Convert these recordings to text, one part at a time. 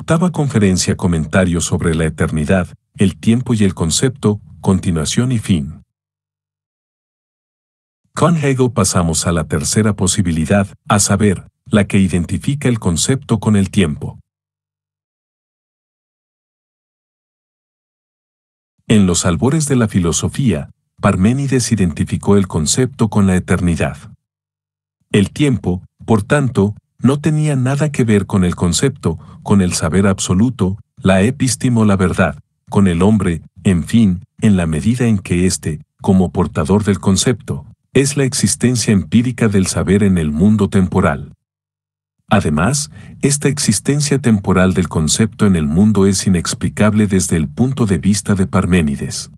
Octava conferencia: comentario sobre la eternidad, el tiempo y el concepto, continuación y fin. Con Hegel pasamos a la tercera posibilidad, a saber, la que identifica el concepto con el tiempo. En los albores de la filosofía, Parménides identificó el concepto con la eternidad. El tiempo, por tanto, no tenía nada que ver con el concepto, con el saber absoluto, la epistimo, la verdad, con el hombre, en fin, en la medida en que éste, como portador del concepto, es la existencia empírica del saber en el mundo temporal. Además, esta existencia temporal del concepto en el mundo es inexplicable desde el punto de vista de Parménides.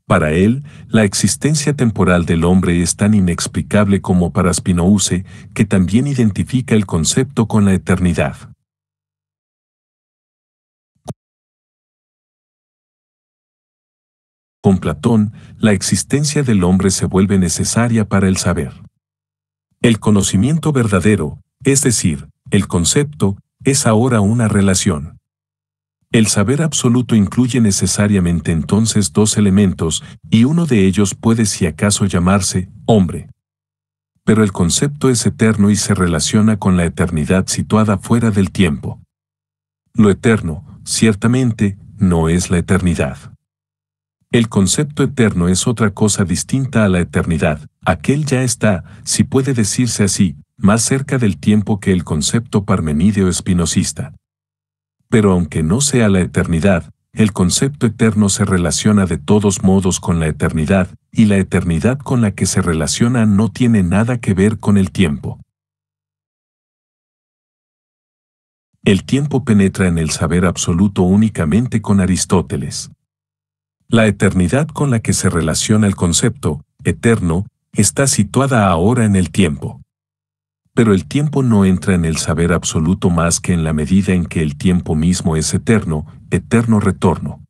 Para él, la existencia temporal del hombre es tan inexplicable como para Spinoza, que también identifica el concepto con la eternidad. Con Platón, la existencia del hombre se vuelve necesaria para el saber. El conocimiento verdadero, es decir, el concepto, es ahora una relación. El saber absoluto incluye necesariamente entonces dos elementos, y uno de ellos puede si acaso llamarse hombre. Pero el concepto es eterno y se relaciona con la eternidad situada fuera del tiempo. Lo eterno, ciertamente, no es la eternidad. El concepto eterno es otra cosa distinta a la eternidad. Aquel ya está, si puede decirse así, más cerca del tiempo que el concepto parmenideo espinosista. Pero aunque no sea la eternidad, el concepto eterno se relaciona de todos modos con la eternidad, y la eternidad con la que se relaciona no tiene nada que ver con el tiempo. El tiempo penetra en el saber absoluto únicamente con Aristóteles. La eternidad con la que se relaciona el concepto, eterno, está situada ahora en el tiempo. Pero el tiempo no entra en el saber absoluto más que en la medida en que el tiempo mismo es eterno, eterno retorno.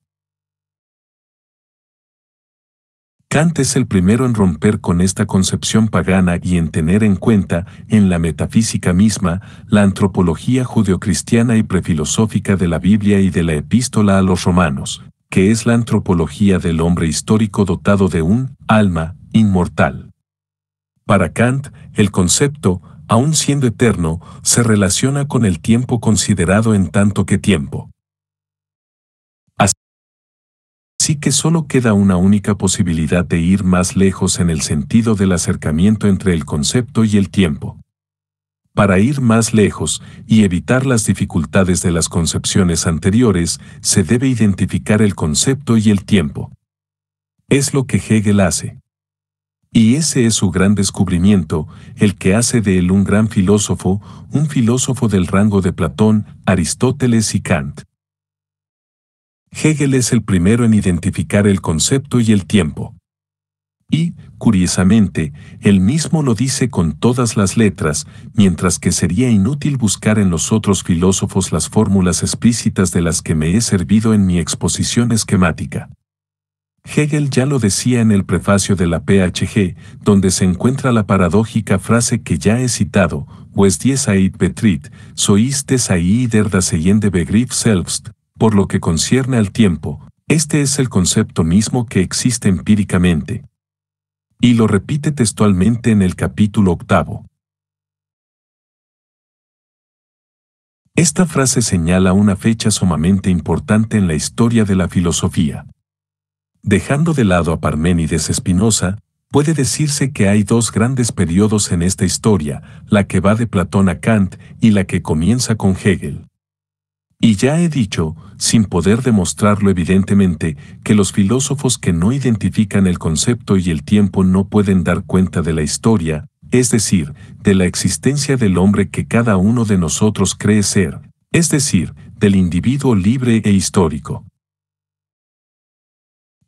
Kant es el primero en romper con esta concepción pagana y en tener en cuenta, en la metafísica misma, la antropología judeocristiana y prefilosófica de la Biblia y de la Epístola a los Romanos, que es la antropología del hombre histórico dotado de un alma inmortal. Para Kant, el concepto, aun siendo eterno, se relaciona con el tiempo considerado en tanto que tiempo. Así que solo queda una única posibilidad de ir más lejos en el sentido del acercamiento entre el concepto y el tiempo. Para ir más lejos y evitar las dificultades de las concepciones anteriores, se debe identificar el concepto y el tiempo. Es lo que Hegel hace. Y ese es su gran descubrimiento, el que hace de él un gran filósofo, un filósofo del rango de Platón, Aristóteles y Kant. Hegel es el primero en identificar el concepto y el tiempo. Y, curiosamente, él mismo lo dice con todas las letras, mientras que sería inútil buscar en los otros filósofos las fórmulas explícitas de las que me he servido en mi exposición esquemática. Hegel ya lo decía en el prefacio de la PhG, donde se encuentra la paradójica frase que ya he citado, «Wes die Zeit betritt, so ist es der daseyende Begriff selbst», por lo que concierne al tiempo, este es el concepto mismo que existe empíricamente. Y lo repite textualmente en el capítulo 8. Esta frase señala una fecha sumamente importante en la historia de la filosofía. Dejando de lado a Parménides Spinoza, puede decirse que hay dos grandes periodos en esta historia, la que va de Platón a Kant y la que comienza con Hegel. Y ya he dicho, sin poder demostrarlo evidentemente, que los filósofos que no identifican el concepto y el tiempo no pueden dar cuenta de la historia, es decir, de la existencia del hombre que cada uno de nosotros cree ser, es decir, del individuo libre e histórico.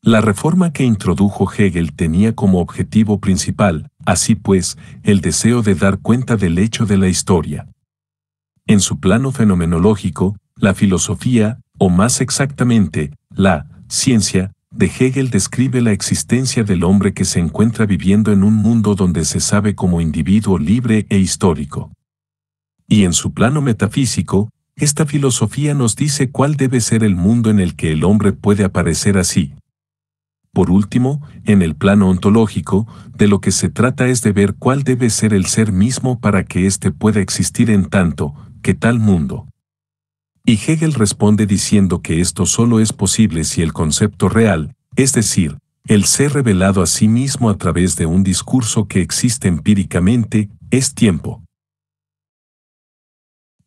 La reforma que introdujo Hegel tenía como objetivo principal, así pues, el deseo de dar cuenta del hecho de la historia. En su plano fenomenológico, la filosofía, o más exactamente, la ciencia, de Hegel describe la existencia del hombre que se encuentra viviendo en un mundo donde se sabe como individuo libre e histórico. Y en su plano metafísico, esta filosofía nos dice cuál debe ser el mundo en el que el hombre puede aparecer así. Por último, en el plano ontológico, de lo que se trata es de ver cuál debe ser el ser mismo para que éste pueda existir en tanto que tal mundo. Y Hegel responde diciendo que esto solo es posible si el concepto real, es decir, el ser revelado a sí mismo a través de un discurso que existe empíricamente, es tiempo.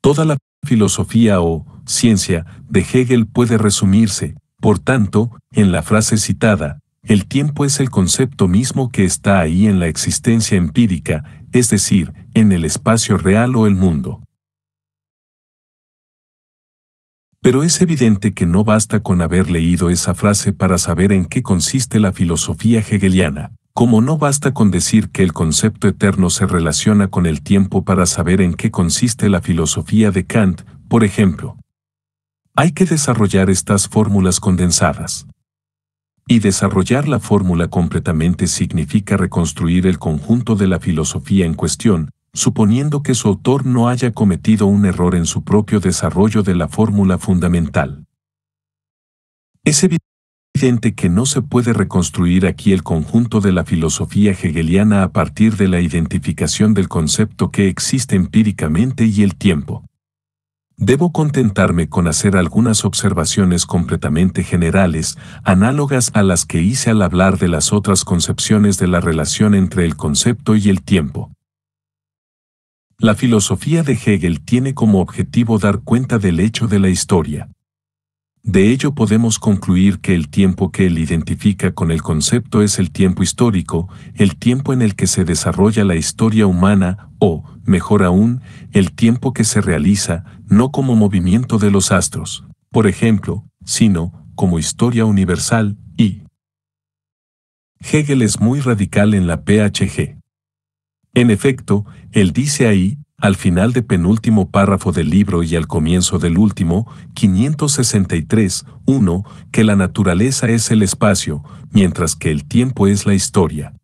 Toda la filosofía o ciencia de Hegel puede resumirse, por tanto, en la frase citada: el tiempo es el concepto mismo que está ahí en la existencia empírica, es decir, en el espacio real o el mundo. Pero es evidente que no basta con haber leído esa frase para saber en qué consiste la filosofía hegeliana, como no basta con decir que el concepto eterno se relaciona con el tiempo para saber en qué consiste la filosofía de Kant, por ejemplo. Hay que desarrollar estas fórmulas condensadas. Y desarrollar la fórmula completamente significa reconstruir el conjunto de la filosofía en cuestión, suponiendo que su autor no haya cometido un error en su propio desarrollo de la fórmula fundamental. Es evidente que no se puede reconstruir aquí el conjunto de la filosofía hegeliana a partir de la identificación del concepto que existe empíricamente y el tiempo. Debo contentarme con hacer algunas observaciones completamente generales, análogas a las que hice al hablar de las otras concepciones de la relación entre el concepto y el tiempo. La filosofía de Hegel tiene como objetivo dar cuenta del hecho de la historia. De ello podemos concluir que el tiempo que él identifica con el concepto es el tiempo histórico, el tiempo en el que se desarrolla la historia humana, o, mejor aún, el tiempo que se realiza, no como movimiento de los astros, por ejemplo, sino como historia universal, y Hegel es muy radical en la PhG. En efecto, él dice ahí, al final del penúltimo párrafo del libro y al comienzo del último, 563, 1, que la naturaleza es el espacio, mientras que el tiempo es la historia.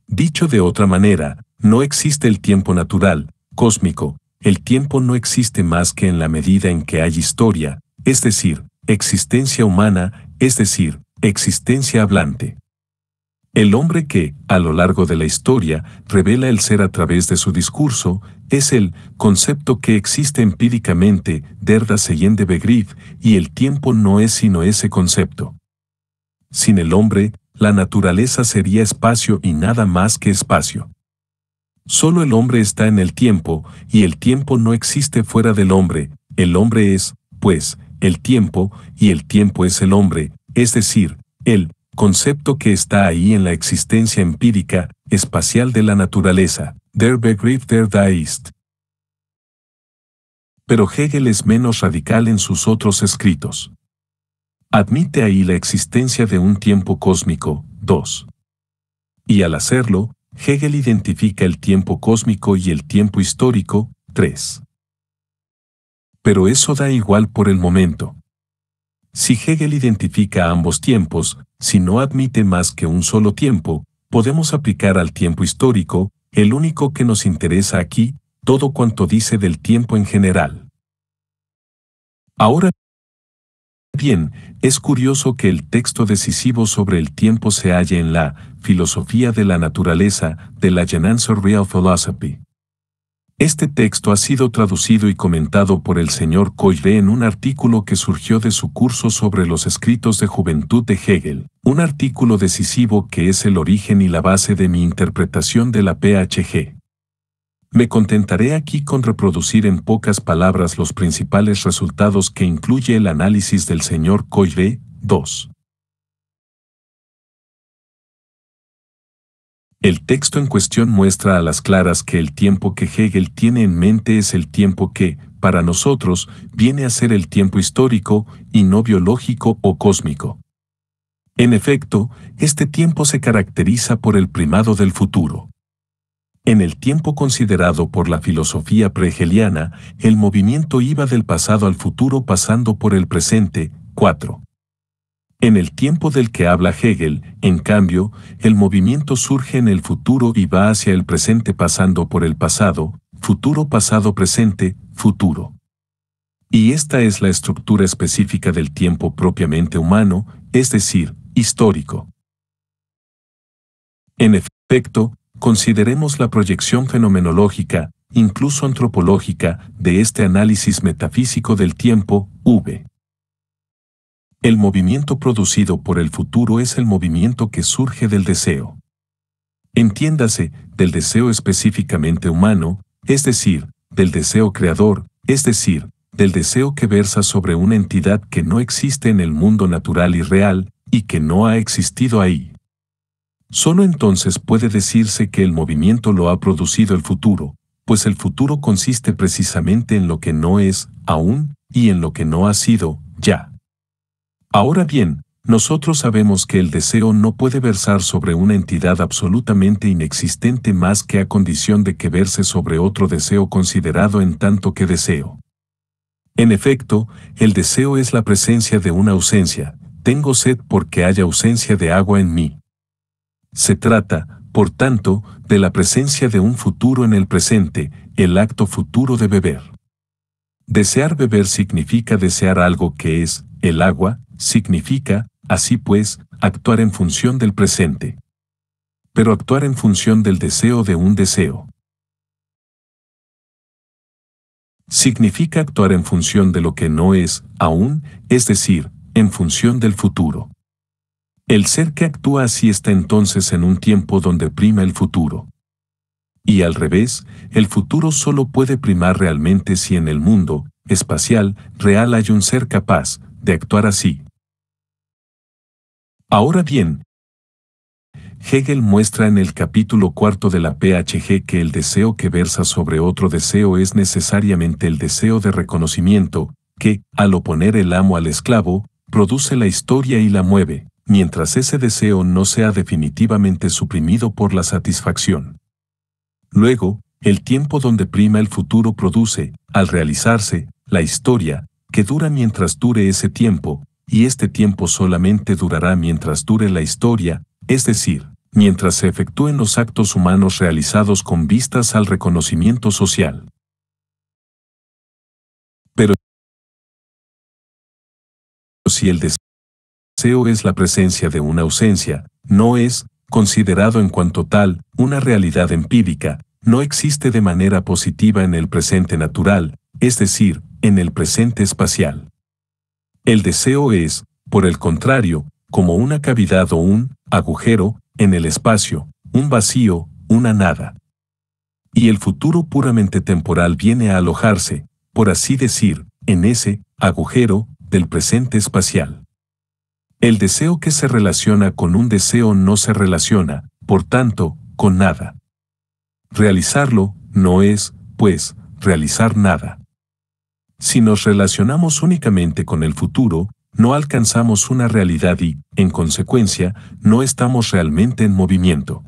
Dicho de otra manera, no existe el tiempo natural, cósmico, el tiempo no existe más que en la medida en que hay historia, es decir, existencia humana, es decir, existencia hablante. El hombre que, a lo largo de la historia, revela el ser a través de su discurso, es el concepto que existe empíricamente, der das seiende Begriff, y el tiempo no es sino ese concepto. Sin el hombre, la naturaleza sería espacio y nada más que espacio. Solo el hombre está en el tiempo, y el tiempo no existe fuera del hombre, el hombre es, pues, el tiempo, y el tiempo es el hombre, es decir, el concepto que está ahí en la existencia empírica, espacial de la naturaleza, der Begriff der da ist. Pero Hegel es menos radical en sus otros escritos. Admite ahí la existencia de un tiempo cósmico, 2. Y al hacerlo, Hegel identifica el tiempo cósmico y el tiempo histórico, 3. Pero eso da igual por el momento. Si Hegel identifica ambos tiempos, si no admite más que un solo tiempo, podemos aplicar al tiempo histórico, el único que nos interesa aquí, todo cuanto dice del tiempo en general. Ahora bien, es curioso que el texto decisivo sobre el tiempo se halle en la Filosofía de la Naturaleza de la Genance Real Philosophy. Este texto ha sido traducido y comentado por el señor Coiré en un artículo que surgió de su curso sobre los escritos de juventud de Hegel, un artículo decisivo que es el origen y la base de mi interpretación de la PhG. Me contentaré aquí con reproducir en pocas palabras los principales resultados que incluye el análisis del señor Coiré, 2. El texto en cuestión muestra a las claras que el tiempo que Hegel tiene en mente es el tiempo que, para nosotros, viene a ser el tiempo histórico y no biológico o cósmico. En efecto, este tiempo se caracteriza por el primado del futuro. En el tiempo considerado por la filosofía prehegeliana, el movimiento iba del pasado al futuro pasando por el presente, 4. En el tiempo del que habla Hegel, en cambio, el movimiento surge en el futuro y va hacia el presente pasando por el pasado, futuro pasado presente, futuro. Y esta es la estructura específica del tiempo propiamente humano, es decir, histórico. En efecto, consideremos la proyección fenomenológica, incluso antropológica, de este análisis metafísico del tiempo, v. El movimiento producido por el futuro es el movimiento que surge del deseo. Entiéndase, del deseo específicamente humano, es decir, del deseo creador, es decir, del deseo que versa sobre una entidad que no existe en el mundo natural y real, y que no ha existido ahí. Solo entonces puede decirse que el movimiento lo ha producido el futuro, pues el futuro consiste precisamente en lo que no es, aún, y en lo que no ha sido, ya. Ahora bien, nosotros sabemos que el deseo no puede versar sobre una entidad absolutamente inexistente más que a condición de que verse sobre otro deseo considerado en tanto que deseo. En efecto, el deseo es la presencia de una ausencia, tengo sed porque haya ausencia de agua en mí. Se trata, por tanto, de la presencia de un futuro en el presente, el acto futuro de beber. Desear beber significa desear algo que es, el agua, significa, así pues, actuar en función del presente. Pero actuar en función del deseo de un deseo. Significa actuar en función de lo que no es, aún, es decir, en función del futuro. El ser que actúa así está entonces en un tiempo donde prima el futuro. Y al revés, el futuro solo puede primar realmente si en el mundo espacial real hay un ser capaz de actuar así. Ahora bien, Hegel muestra en el capítulo 4 de la PHG que el deseo que versa sobre otro deseo es necesariamente el deseo de reconocimiento, que, al oponer el amo al esclavo, produce la historia y la mueve, mientras ese deseo no sea definitivamente suprimido por la satisfacción. Luego, el tiempo donde prima el futuro produce, al realizarse, la historia, que dura mientras dure ese tiempo, y este tiempo solamente durará mientras dure la historia, es decir, mientras se efectúen los actos humanos realizados con vistas al reconocimiento social. Pero si el deseo es la presencia de una ausencia, no es, considerado en cuanto tal, una realidad empírica, no existe de manera positiva en el presente natural, es decir, en el presente espacial. El deseo es, por el contrario, como una cavidad o un agujero en el espacio, un vacío, una nada. Y el futuro puramente temporal viene a alojarse, por así decir, en ese agujero del presente espacial. El deseo que se relaciona con un deseo no se relaciona, por tanto, con nada. Realizarlo no es, pues, realizar nada. Si nos relacionamos únicamente con el futuro, no alcanzamos una realidad y, en consecuencia, no estamos realmente en movimiento.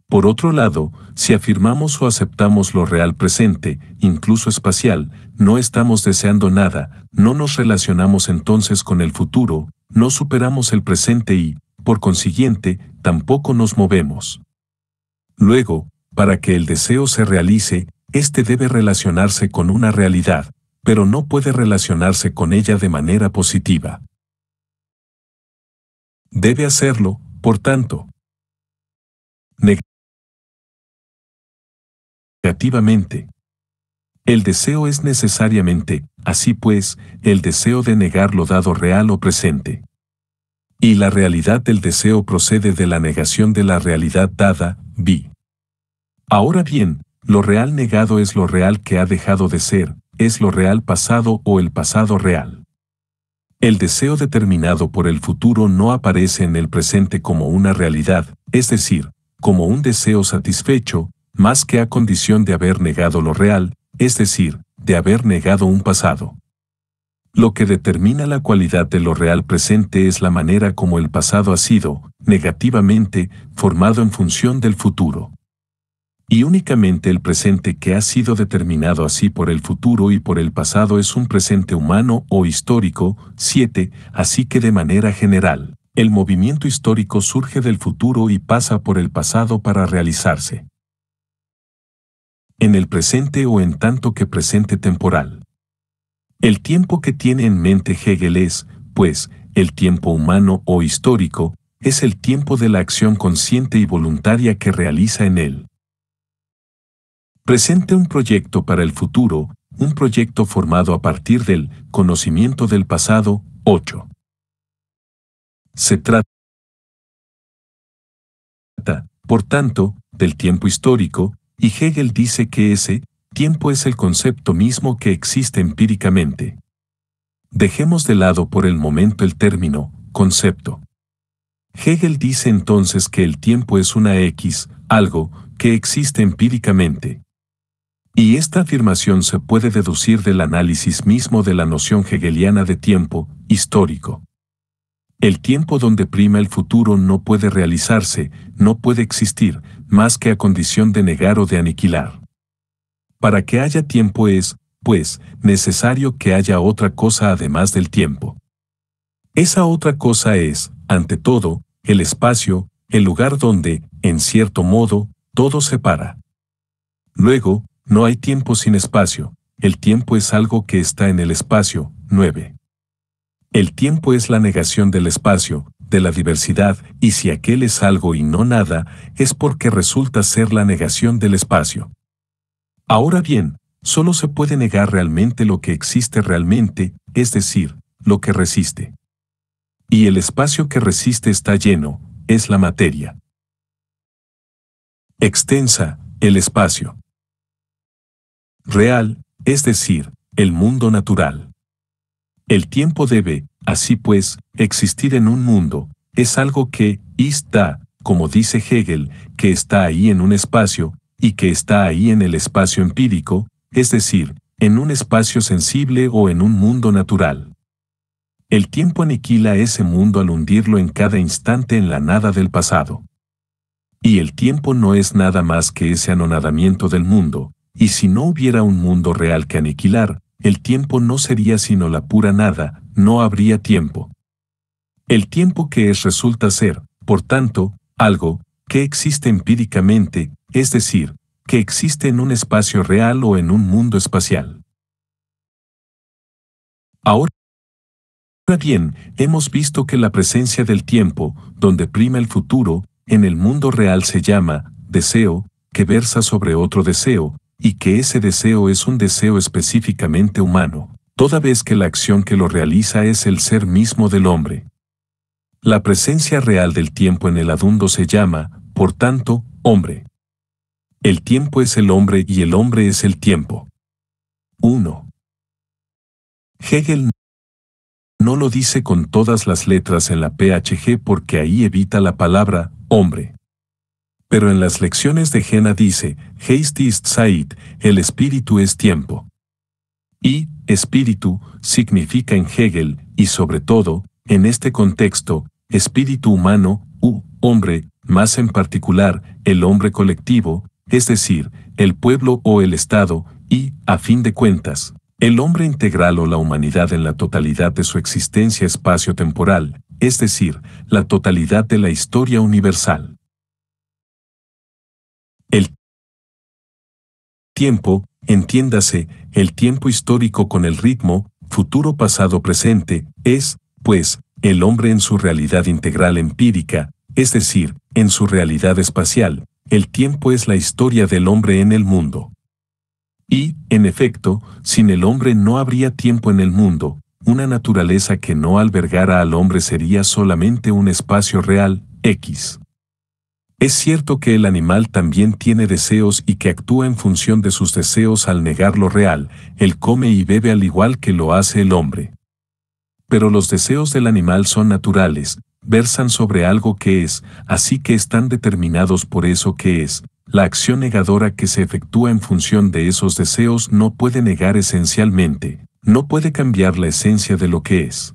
Por otro lado, si afirmamos o aceptamos lo real presente, incluso espacial, no estamos deseando nada, no nos relacionamos entonces con el futuro, no superamos el presente y, por consiguiente, tampoco nos movemos. Luego, para que el deseo se realice, éste debe relacionarse con una realidad, pero no puede relacionarse con ella de manera positiva. Debe hacerlo, por tanto, negativamente. El deseo es necesariamente, así pues, el deseo de negar lo dado real o presente. Y la realidad del deseo procede de la negación de la realidad dada, vi. Ahora bien, lo real negado es lo real que ha dejado de ser, es lo real pasado o el pasado real. El deseo determinado por el futuro no aparece en el presente como una realidad, es decir, como un deseo satisfecho, más que a condición de haber negado lo real, es decir, de haber negado un pasado. Lo que determina la cualidad de lo real presente es la manera como el pasado ha sido, negativamente, formado en función del futuro. Y únicamente el presente que ha sido determinado así por el futuro y por el pasado es un presente humano o histórico. 7. Así que de manera general, el movimiento histórico surge del futuro y pasa por el pasado para realizarse en el presente o en tanto que presente temporal. El tiempo que tiene en mente Hegel es, pues, el tiempo humano o histórico, es el tiempo de la acción consciente y voluntaria que realiza en él. Presente un proyecto para el futuro, un proyecto formado a partir del conocimiento del pasado. 8. Se trata, por tanto, del tiempo histórico, y Hegel dice que ese tiempo es el concepto mismo que existe empíricamente. Dejemos de lado por el momento el término concepto. Hegel dice entonces que el tiempo es una X, algo que existe empíricamente. Y esta afirmación se puede deducir del análisis mismo de la noción hegeliana de tiempo histórico. El tiempo donde prima el futuro no puede realizarse, no puede existir, más que a condición de negar o de aniquilar. Para que haya tiempo es, pues, necesario que haya otra cosa además del tiempo. Esa otra cosa es, ante todo, el espacio, el lugar donde, en cierto modo, todo se para. Luego, no hay tiempo sin espacio, el tiempo es algo que está en el espacio. 9. El tiempo es la negación del espacio, de la diversidad, y si aquel es algo y no nada, es porque resulta ser la negación del espacio. Ahora bien, solo se puede negar realmente lo que existe realmente, es decir, lo que resiste. Y el espacio que resiste está lleno, es la materia. Extensa, el espacio. Real, es decir, el mundo natural. El tiempo debe, así pues, existir en un mundo, es algo que está, como dice Hegel, que está ahí en un espacio, y que está ahí en el espacio empírico, es decir, en un espacio sensible o en un mundo natural. El tiempo aniquila ese mundo al hundirlo en cada instante en la nada del pasado. Y el tiempo no es nada más que ese anonadamiento del mundo, y si no hubiera un mundo real que aniquilar, el tiempo no sería sino la pura nada, no habría tiempo. El tiempo que es resulta ser, por tanto, algo que existe empíricamente, es decir, que existe en un espacio real o en un mundo espacial. Ahora bien, hemos visto que la presencia del tiempo, donde prima el futuro, en el mundo real se llama deseo, que versa sobre otro deseo, y que ese deseo es un deseo específicamente humano, toda vez que la acción que lo realiza es el ser mismo del hombre. La presencia real del tiempo en el adundo se llama, por tanto, hombre. El tiempo es el hombre y el hombre es el tiempo. 1. Hegel no lo dice con todas las letras en la PHG porque ahí evita la palabra hombre. Pero en las lecciones de Jena dice, Geist ist Zeit, el espíritu es tiempo. Y espíritu significa en Hegel, y sobre todo, en este contexto, espíritu humano, hombre, más en particular, el hombre colectivo, es decir, el pueblo o el Estado, y, a fin de cuentas, el hombre integral o la humanidad en la totalidad de su existencia espacio-temporal, es decir, la totalidad de la historia universal. El tiempo, entiéndase, el tiempo histórico con el ritmo, futuro, pasado, presente, es, pues, el hombre en su realidad integral empírica, es decir, en su realidad espacial. El tiempo es la historia del hombre en el mundo. Y, en efecto, sin el hombre no habría tiempo en el mundo, una naturaleza que no albergara al hombre sería solamente un espacio real, X. Es cierto que el animal también tiene deseos y que actúa en función de sus deseos al negar lo real, él come y bebe al igual que lo hace el hombre. Pero los deseos del animal son naturales, versan sobre algo que es, así que están determinados por eso que es. La acción negadora que se efectúa en función de esos deseos no puede negar esencialmente, no puede cambiar la esencia de lo que es.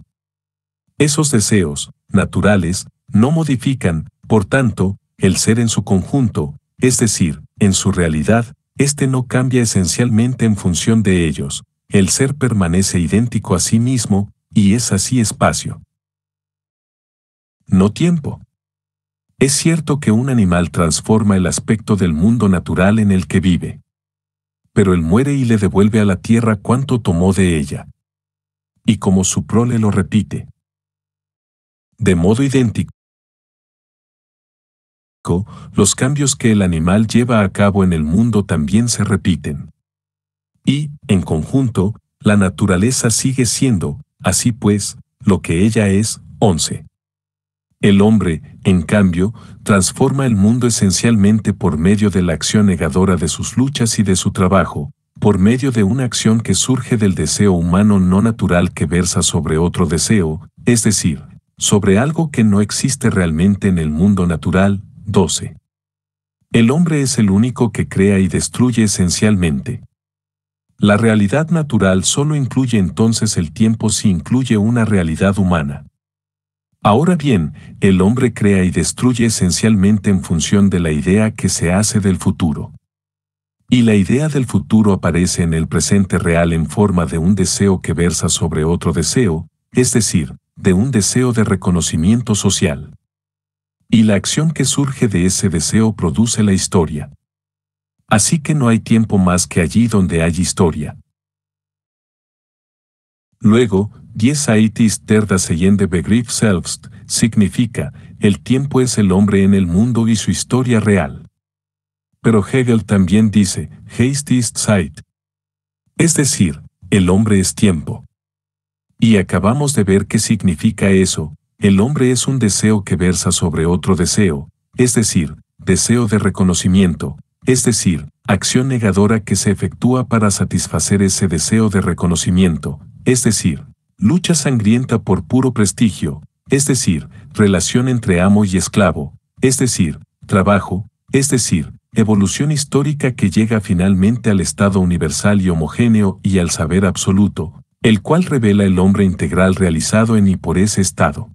Esos deseos, naturales, no modifican, por tanto, el ser en su conjunto, es decir, en su realidad, este no cambia esencialmente en función de ellos, el ser permanece idéntico a sí mismo, y es así espacio. No tiempo. Es cierto que un animal transforma el aspecto del mundo natural en el que vive. Pero él muere y le devuelve a la tierra cuanto tomó de ella. y como su prole lo repite. De modo idéntico, los cambios que el animal lleva a cabo en el mundo también se repiten. Y, en conjunto, la naturaleza sigue siendo, así pues, lo que ella es. 11. El hombre, en cambio, transforma el mundo esencialmente por medio de la acción negadora de sus luchas y de su trabajo, por medio de una acción que surge del deseo humano no natural que versa sobre otro deseo, es decir, sobre algo que no existe realmente en el mundo natural. 12. El hombre es el único que crea y destruye esencialmente. La realidad natural solo incluye entonces el tiempo si incluye una realidad humana. Ahora bien, el hombre crea y destruye esencialmente en función de la idea que se hace del futuro. Y la idea del futuro aparece en el presente real en forma de un deseo que versa sobre otro deseo, es decir, de un deseo de reconocimiento social. Y la acción que surge de ese deseo produce la historia. Así que no hay tiempo más que allí donde hay historia. Luego, Die Zeit ist der dasselbe Begriff selbst, significa, el tiempo es el hombre en el mundo y su historia real. Pero Hegel también dice, Geist ist Zeit. Es decir, el hombre es tiempo. Y acabamos de ver qué significa eso, el hombre es un deseo que versa sobre otro deseo, es decir, deseo de reconocimiento, es decir, acción negadora que se efectúa para satisfacer ese deseo de reconocimiento, es decir, lucha sangrienta por puro prestigio, es decir, relación entre amo y esclavo, es decir, trabajo, es decir, evolución histórica que llega finalmente al estado universal y homogéneo y al saber absoluto, el cual revela el hombre integral realizado en y por ese estado.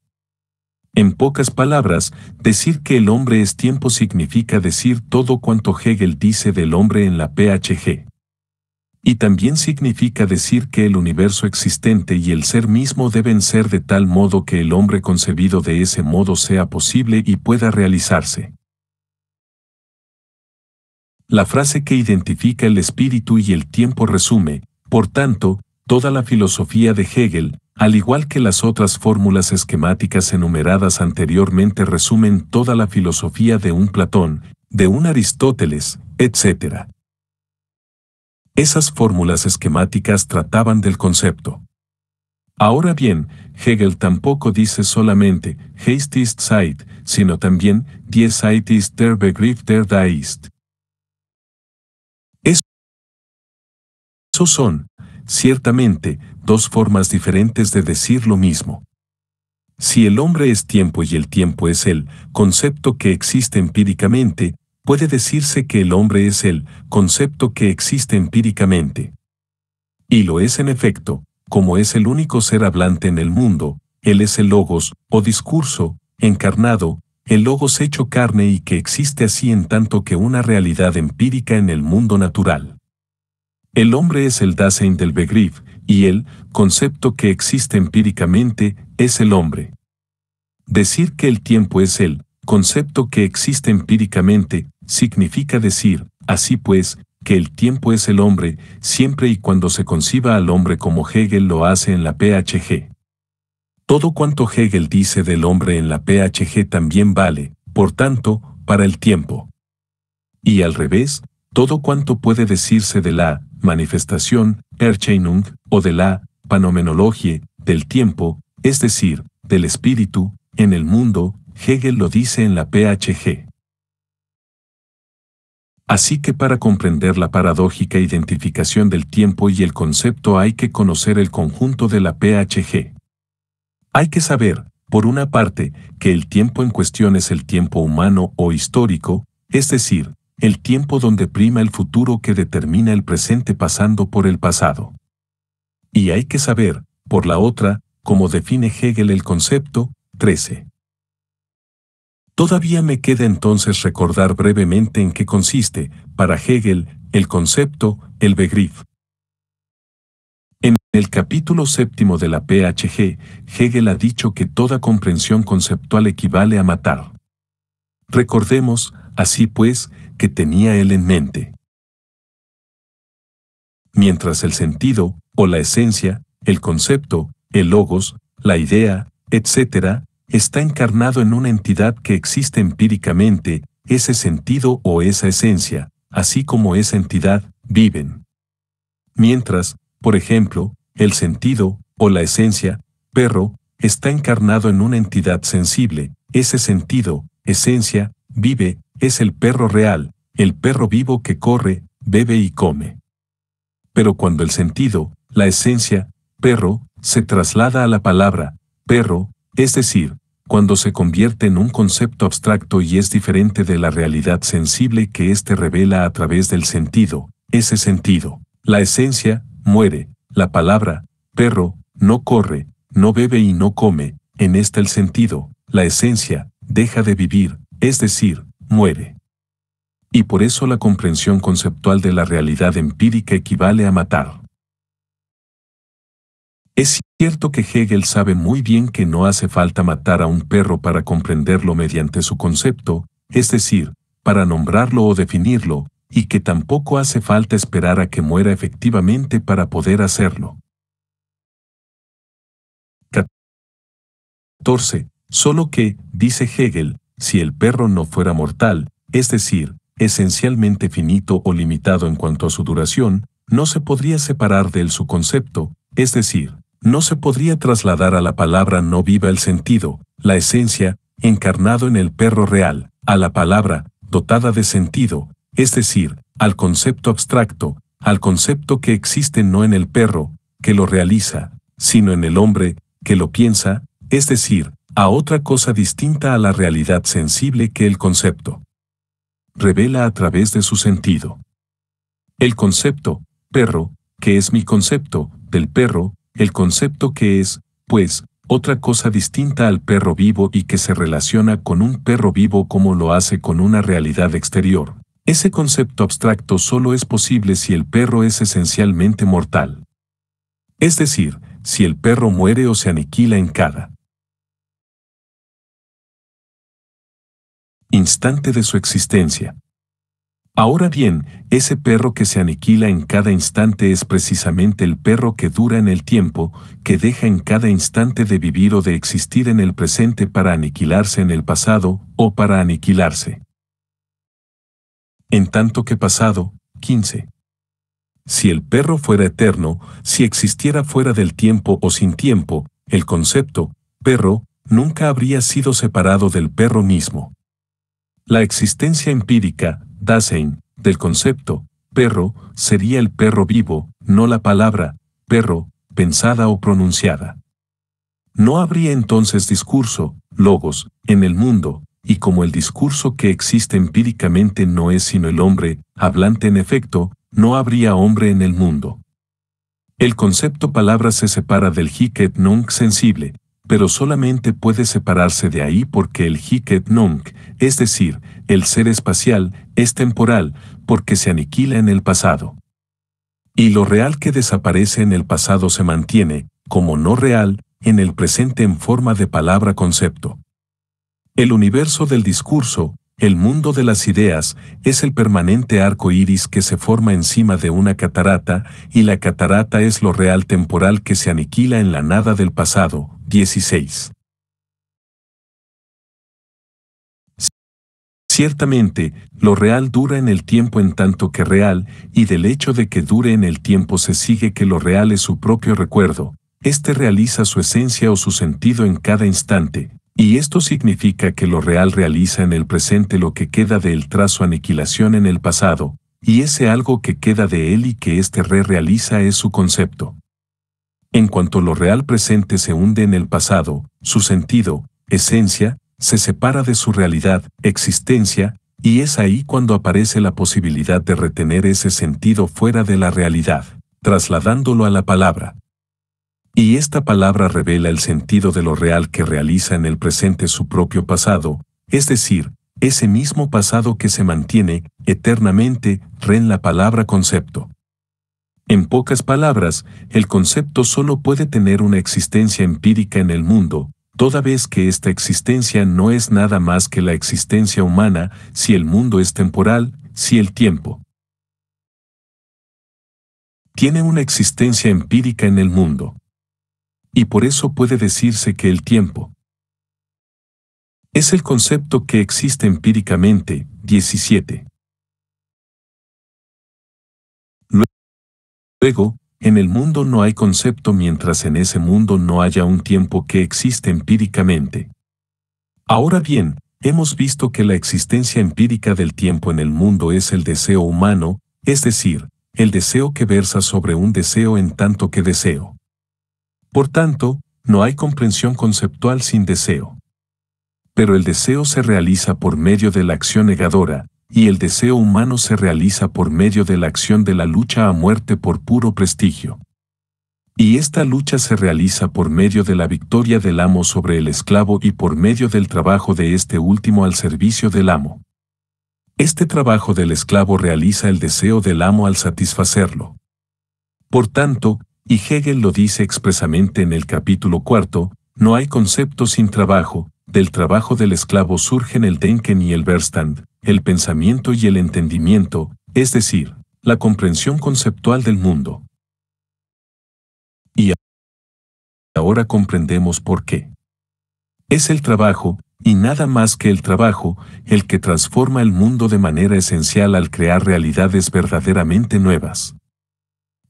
En pocas palabras, decir que el hombre es tiempo significa decir todo cuanto Hegel dice del hombre en la PhG. Y también significa decir que el universo existente y el ser mismo deben ser de tal modo que el hombre concebido de ese modo sea posible y pueda realizarse. La frase que identifica el espíritu y el tiempo resume, por tanto, toda la filosofía de Hegel, al igual que las otras fórmulas esquemáticas enumeradas anteriormente resumen toda la filosofía de un Platón, de un Aristóteles, etc. Esas fórmulas esquemáticas trataban del concepto. Ahora bien, Hegel tampoco dice solamente Geist ist Zeit, sino también Die Zeit ist der Begriff der Da ist. Esos son, ciertamente, dos formas diferentes de decir lo mismo. Si el hombre es tiempo y el tiempo es el concepto que existe empíricamente, puede decirse que el hombre es el concepto que existe empíricamente. Y lo es en efecto, como es el único ser hablante en el mundo, él es el logos, o discurso, encarnado, el logos hecho carne y que existe así en tanto que una realidad empírica en el mundo natural. El hombre es el Dasein del Begriff, y el concepto que existe empíricamente es el hombre. Decir que el tiempo es el concepto que existe empíricamente significa decir, así pues, que el tiempo es el hombre, siempre y cuando se conciba al hombre como Hegel lo hace en la PhG. Todo cuanto Hegel dice del hombre en la PhG también vale, por tanto, para el tiempo. Y al revés, todo cuanto puede decirse de la manifestación, Erscheinung, o de la Phänomenologie, del tiempo, es decir, del espíritu, en el mundo, Hegel lo dice en la PhG. Así que para comprender la paradójica identificación del tiempo y el concepto hay que conocer el conjunto de la PhG. Hay que saber, por una parte, que el tiempo en cuestión es el tiempo humano o histórico, es decir, el tiempo donde prima el futuro que determina el presente pasando por el pasado. Y hay que saber, por la otra, cómo define Hegel el concepto. 13. Todavía me queda entonces recordar brevemente en qué consiste, para Hegel, el concepto, el Begriff. En el capítulo 7 de la PhG, Hegel ha dicho que toda comprensión conceptual equivale a matar. Recordemos, así pues, que tenía él en mente. Mientras el sentido, o la esencia, el concepto, el logos, la idea, etc., está encarnado en una entidad que existe empíricamente, ese sentido o esa esencia, así como esa entidad, viven. Mientras, por ejemplo, el sentido, o la esencia, perro, está encarnado en una entidad sensible, ese sentido, esencia, vive, es el perro real, el perro vivo que corre, bebe y come. Pero cuando el sentido, la esencia, perro, se traslada a la palabra, perro, es decir, cuando se convierte en un concepto abstracto y es diferente de la realidad sensible que éste revela a través del sentido, ese sentido, la esencia, muere, la palabra, perro, no corre, no bebe y no come, en esta el sentido, la esencia, deja de vivir, es decir, muere. Y por eso la comprensión conceptual de la realidad empírica equivale a matar. Es cierto que Hegel sabe muy bien que no hace falta matar a un perro para comprenderlo mediante su concepto, es decir, para nombrarlo o definirlo, y que tampoco hace falta esperar a que muera efectivamente para poder hacerlo. 14. Solo que, dice Hegel, si el perro no fuera mortal, es decir, esencialmente finito o limitado en cuanto a su duración, no se podría separar de él su concepto, es decir, no se podría trasladar a la palabra no viva el sentido, la esencia, encarnado en el perro real, a la palabra, dotada de sentido, es decir, al concepto abstracto, al concepto que existe no en el perro, que lo realiza, sino en el hombre, que lo piensa, es decir, a otra cosa distinta a la realidad sensible que el concepto revela a través de su sentido. El concepto, perro, que es mi concepto, del perro, el concepto que es, pues, otra cosa distinta al perro vivo y que se relaciona con un perro vivo como lo hace con una realidad exterior. Ese concepto abstracto solo es posible si el perro es esencialmente mortal. Es decir, si el perro muere o se aniquila en cada instante de su existencia. Ahora bien, ese perro que se aniquila en cada instante es precisamente el perro que dura en el tiempo, que deja en cada instante de vivir o de existir en el presente para aniquilarse en el pasado, o para aniquilarse. En tanto que pasado, 15. Si el perro fuera eterno, si existiera fuera del tiempo o sin tiempo, el concepto, perro, nunca habría sido separado del perro mismo. La existencia empírica, Dasein, del concepto, perro, sería el perro vivo, no la palabra, perro, pensada o pronunciada. No habría entonces discurso, logos, en el mundo, y como el discurso que existe empíricamente no es sino el hombre, hablante en efecto, no habría hombre en el mundo. El concepto palabra se separa del hic et nunc sensible, pero solamente puede separarse de ahí porque el hic et nunc, es decir, el ser espacial, es temporal, porque se aniquila en el pasado. Y lo real que desaparece en el pasado se mantiene, como no real, en el presente en forma de palabra-concepto. El universo del discurso, el mundo de las ideas, es el permanente arco iris que se forma encima de una catarata, y la catarata es lo real temporal que se aniquila en la nada del pasado. 16. Ciertamente, lo real dura en el tiempo en tanto que real, y del hecho de que dure en el tiempo se sigue que lo real es su propio recuerdo, este realiza su esencia o su sentido en cada instante, y esto significa que lo real realiza en el presente lo que queda de él tras su aniquilación en el pasado, y ese algo que queda de él y que éste realiza es su concepto. En cuanto lo real presente se hunde en el pasado, su sentido, esencia, se separa de su realidad, existencia, y es ahí cuando aparece la posibilidad de retener ese sentido fuera de la realidad, trasladándolo a la palabra. Y esta palabra revela el sentido de lo real que realiza en el presente su propio pasado, es decir, ese mismo pasado que se mantiene eternamente en la palabra concepto. En pocas palabras, el concepto solo puede tener una existencia empírica en el mundo, toda vez que esta existencia no es nada más que la existencia humana, si el mundo es temporal, si el tiempo tiene una existencia empírica en el mundo. Y por eso puede decirse que el tiempo es el concepto que existe empíricamente. 17. Luego, en el mundo no hay concepto mientras en ese mundo no haya un tiempo que existe empíricamente. Ahora bien, hemos visto que la existencia empírica del tiempo en el mundo es el deseo humano, es decir, el deseo que versa sobre un deseo en tanto que deseo. Por tanto, no hay comprensión conceptual sin deseo. Pero el deseo se realiza por medio de la acción negadora, y el deseo humano se realiza por medio de la acción de la lucha a muerte por puro prestigio. Y esta lucha se realiza por medio de la victoria del amo sobre el esclavo y por medio del trabajo de este último al servicio del amo. Este trabajo del esclavo realiza el deseo del amo al satisfacerlo. Por tanto, y Hegel lo dice expresamente en el capítulo 4, no hay concepto sin trabajo, del trabajo del esclavo surgen el Denken y el Verstand, el pensamiento y el entendimiento, es decir, la comprensión conceptual del mundo. Y ahora comprendemos por qué. Es el trabajo, y nada más que el trabajo, el que transforma el mundo de manera esencial al crear realidades verdaderamente nuevas.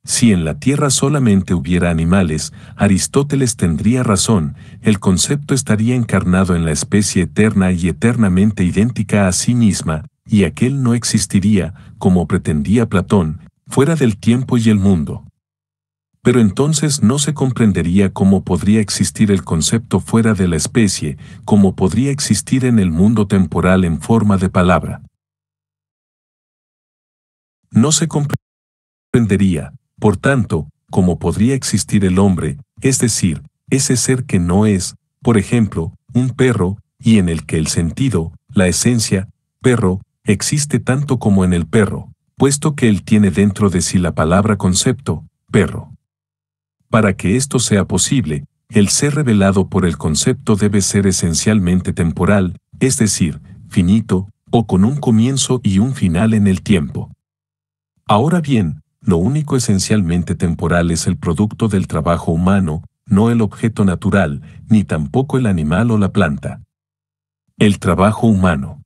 Si en la Tierra solamente hubiera animales, Aristóteles tendría razón, el concepto estaría encarnado en la especie eterna y eternamente idéntica a sí misma, y aquel no existiría, como pretendía Platón, fuera del tiempo y el mundo. Pero entonces no se comprendería cómo podría existir el concepto fuera de la especie, cómo podría existir en el mundo temporal en forma de palabra. No se comprendería, por tanto, cómo podría existir el hombre, es decir, ese ser que no es, por ejemplo, un perro, y en el que el sentido, la esencia, perro, existe tanto como en el perro, puesto que él tiene dentro de sí la palabra concepto, perro. Para que esto sea posible, el ser revelado por el concepto debe ser esencialmente temporal, es decir, finito, o con un comienzo y un final en el tiempo. Ahora bien, lo único esencialmente temporal es el producto del trabajo humano, no el objeto natural, ni tampoco el animal o la planta. El trabajo humano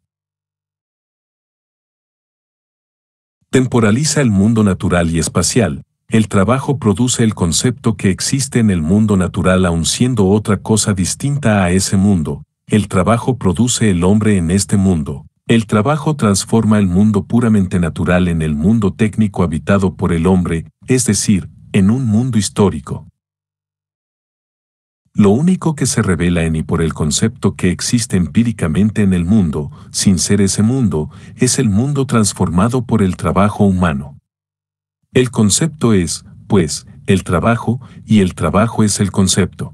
temporaliza el mundo natural y espacial. El trabajo produce el concepto que existe en el mundo natural aun siendo otra cosa distinta a ese mundo. El trabajo produce el hombre en este mundo. El trabajo transforma el mundo puramente natural en el mundo técnico habitado por el hombre, es decir, en un mundo histórico. Lo único que se revela en y por el concepto que existe empíricamente en el mundo, sin ser ese mundo, es el mundo transformado por el trabajo humano. El concepto es, pues, el trabajo, y el trabajo es el concepto.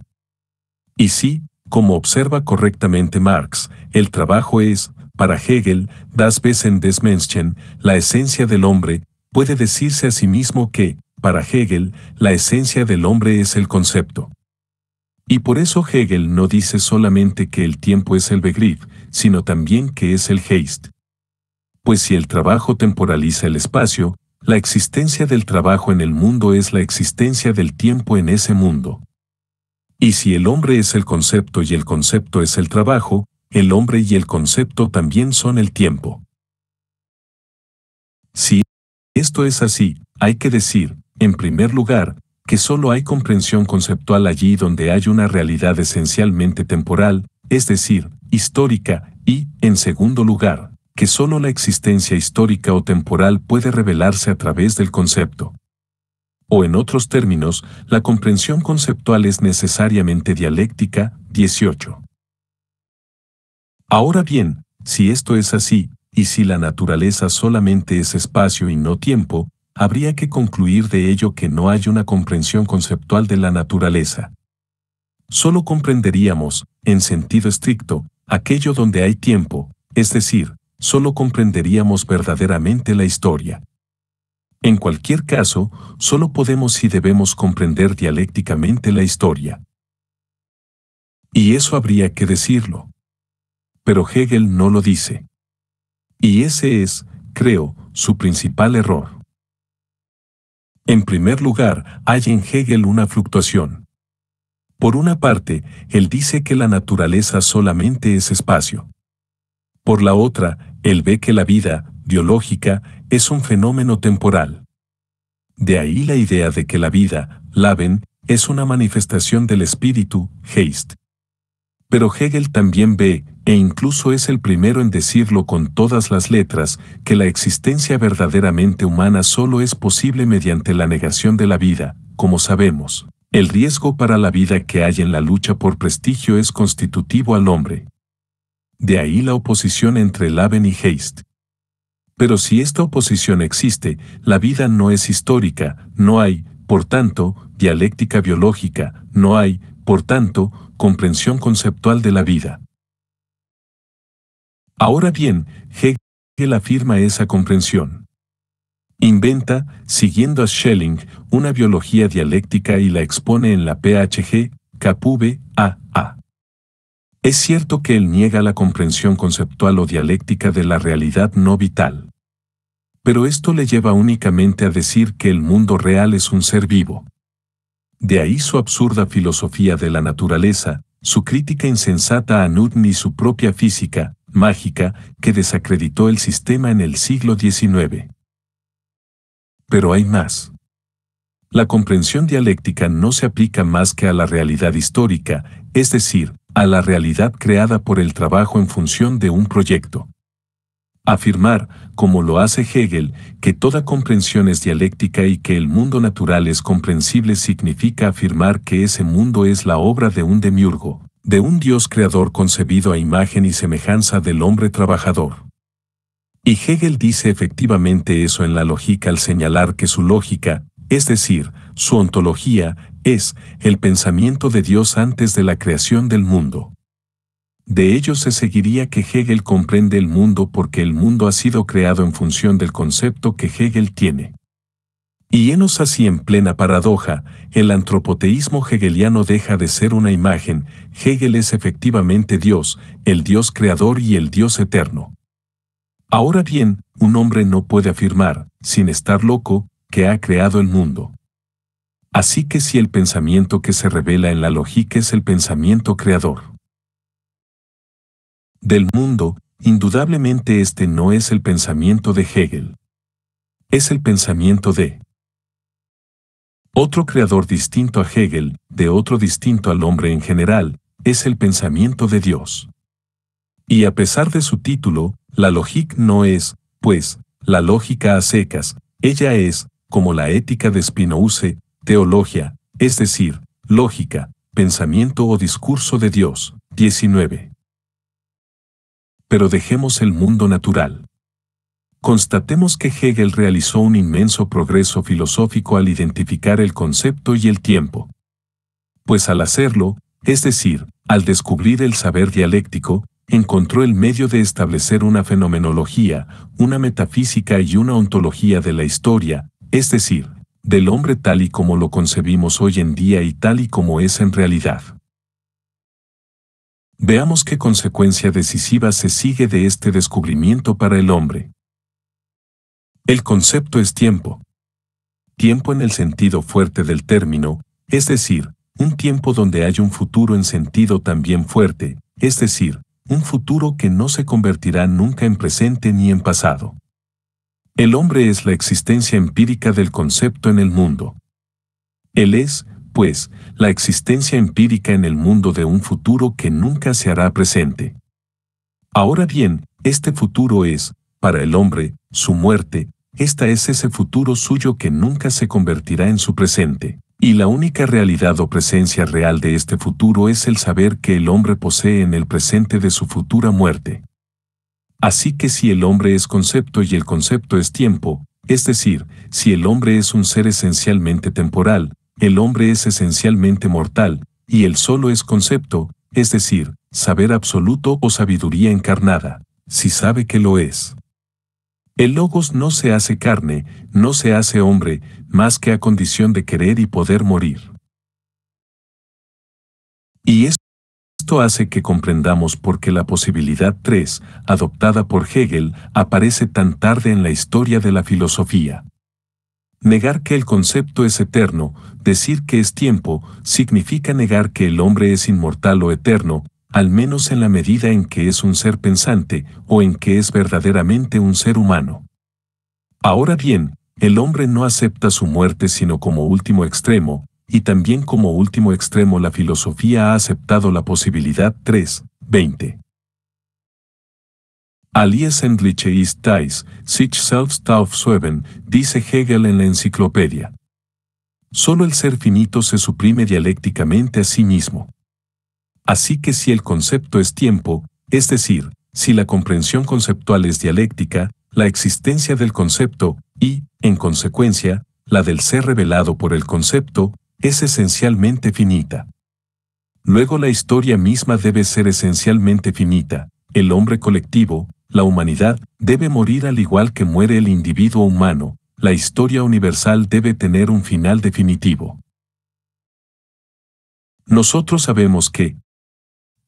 Y sí, como observa correctamente Marx, el trabajo es, para Hegel, das Wesen des Menschen, la esencia del hombre, puede decirse a sí mismo que, para Hegel, la esencia del hombre es el concepto. Y por eso Hegel no dice solamente que el tiempo es el Begriff, sino también que es el Geist. Pues si el trabajo temporaliza el espacio, la existencia del trabajo en el mundo es la existencia del tiempo en ese mundo. Y si el hombre es el concepto y el concepto es el trabajo, el hombre y el concepto también son el tiempo. Si esto es así, hay que decir, en primer lugar, que solo hay comprensión conceptual allí donde hay una realidad esencialmente temporal, es decir, histórica, y, en segundo lugar, que solo la existencia histórica o temporal puede revelarse a través del concepto. O en otros términos, la comprensión conceptual es necesariamente dialéctica. 18. Ahora bien, si esto es así, y si la naturaleza solamente es espacio y no tiempo, habría que concluir de ello que no hay una comprensión conceptual de la naturaleza. Solo comprenderíamos, en sentido estricto, aquello donde hay tiempo, es decir, solo comprenderíamos verdaderamente la historia. En cualquier caso, solo podemos y debemos comprender dialécticamente la historia. Y eso habría que decirlo. Pero Hegel no lo dice. Y ese es, creo, su principal error. En primer lugar, hay en Hegel una fluctuación. Por una parte, él dice que la naturaleza solamente es espacio. Por la otra, él ve que la vida, biológica, es un fenómeno temporal. De ahí la idea de que la vida, Leben, es una manifestación del espíritu, Geist. Pero Hegel también ve, e incluso es el primero en decirlo con todas las letras, que la existencia verdaderamente humana solo es posible mediante la negación de la vida. Como sabemos, el riesgo para la vida que hay en la lucha por prestigio es constitutivo al hombre. De ahí la oposición entre Leben y Geist. Pero si esta oposición existe, la vida no es histórica, no hay, por tanto, dialéctica biológica, no hay, por tanto, comprensión conceptual de la vida. Ahora bien, Hegel afirma esa comprensión. Inventa, siguiendo a Schelling, una biología dialéctica y la expone en la PhG, KPV, A.A. Es cierto que él niega la comprensión conceptual o dialéctica de la realidad no vital. Pero esto le lleva únicamente a decir que el mundo real es un ser vivo. De ahí su absurda filosofía de la naturaleza, su crítica insensata a Newton y su propia física, mágica, que desacreditó el sistema en el siglo XIX. Pero hay más. La comprensión dialéctica no se aplica más que a la realidad histórica, es decir, a la realidad creada por el trabajo en función de un proyecto. Afirmar, como lo hace Hegel, que toda comprensión es dialéctica y que el mundo natural es comprensible significa afirmar que ese mundo es la obra de un demiurgo, de un Dios creador concebido a imagen y semejanza del hombre trabajador. Y Hegel dice efectivamente eso en la lógica al señalar que su lógica, es decir, su ontología, es el pensamiento de Dios antes de la creación del mundo. De ello se seguiría que Hegel comprende el mundo porque el mundo ha sido creado en función del concepto que Hegel tiene. Y henos así en plena paradoja, el antropoteísmo hegeliano deja de ser una imagen, Hegel es efectivamente Dios, el Dios creador y el Dios eterno. Ahora bien, un hombre no puede afirmar, sin estar loco, que ha creado el mundo. Así que si el pensamiento que se revela en la lógica es el pensamiento creador del mundo, indudablemente este no es el pensamiento de Hegel. Es el pensamiento de otro creador distinto a Hegel, de otro distinto al hombre en general, es el pensamiento de Dios. Y a pesar de su título, la lógica no es, pues, la lógica a secas, ella es, como la ética de Spinoza, teología, es decir, lógica, pensamiento o discurso de Dios. 19. Pero dejemos el mundo natural. Constatemos que Hegel realizó un inmenso progreso filosófico al identificar el concepto y el tiempo. Pues al hacerlo, es decir, al descubrir el saber dialéctico, encontró el medio de establecer una fenomenología, una metafísica y una ontología de la historia, es decir, del hombre tal y como lo concebimos hoy en día y tal y como es en realidad. Veamos qué consecuencia decisiva se sigue de este descubrimiento para el hombre. El concepto es tiempo. Tiempo en el sentido fuerte del término, es decir, un tiempo donde hay un futuro en sentido también fuerte, es decir, un futuro que no se convertirá nunca en presente ni en pasado. El hombre es la existencia empírica del concepto en el mundo. Él es, pues, la existencia empírica en el mundo de un futuro que nunca se hará presente. Ahora bien, este futuro es, para el hombre, su muerte, esta es ese futuro suyo que nunca se convertirá en su presente. Y la única realidad o presencia real de este futuro es el saber que el hombre posee en el presente de su futura muerte. Así que si el hombre es concepto y el concepto es tiempo, es decir, si el hombre es un ser esencialmente temporal, el hombre es esencialmente mortal, y el solo es concepto, es decir, saber absoluto o sabiduría encarnada, si sabe que lo es. El logos no se hace carne, no se hace hombre, más que a condición de querer y poder morir. Y esto hace que comprendamos por qué la posibilidad 3, adoptada por Hegel, aparece tan tarde en la historia de la filosofía. Negar que el concepto es eterno, decir que es tiempo, significa negar que el hombre es inmortal o eterno, al menos en la medida en que es un ser pensante o en que es verdaderamente un ser humano. Ahora bien, el hombre no acepta su muerte sino como último extremo, y también como último extremo la filosofía ha aceptado la posibilidad 3:20. Alles Endliche ist dies, sich selbst aufzuheben, dice Hegel en la enciclopedia. Solo el ser finito se suprime dialécticamente a sí mismo. Así que si el concepto es tiempo, es decir, si la comprensión conceptual es dialéctica, la existencia del concepto, y, en consecuencia, la del ser revelado por el concepto, es esencialmente finita. Luego la historia misma debe ser esencialmente finita. El hombre colectivo, la humanidad, debe morir al igual que muere el individuo humano. La historia universal debe tener un final definitivo. Nosotros sabemos que,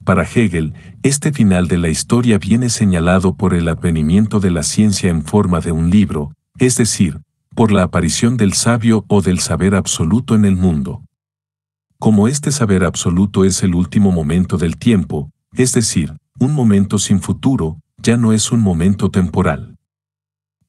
para Hegel, este final de la historia viene señalado por el advenimiento de la ciencia en forma de un libro, es decir, por la aparición del sabio o del saber absoluto en el mundo. Como este saber absoluto es el último momento del tiempo, es decir, un momento sin futuro, ya no es un momento temporal.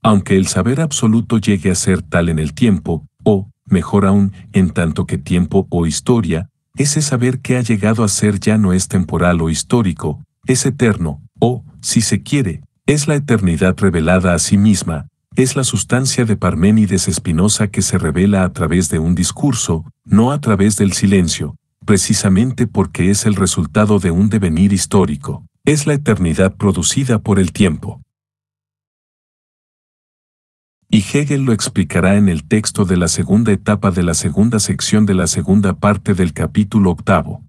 Aunque el saber absoluto llegue a ser tal en el tiempo, o, mejor aún, en tanto que tiempo o historia, ese saber que ha llegado a ser ya no es temporal o histórico, es eterno, o, si se quiere, es la eternidad revelada a sí misma, es la sustancia de Parménides Spinoza que se revela a través de un discurso, no a través del silencio, precisamente porque es el resultado de un devenir histórico, es la eternidad producida por el tiempo. Y Hegel lo explicará en el texto de la segunda etapa de la segunda sección de la segunda parte del capítulo 8.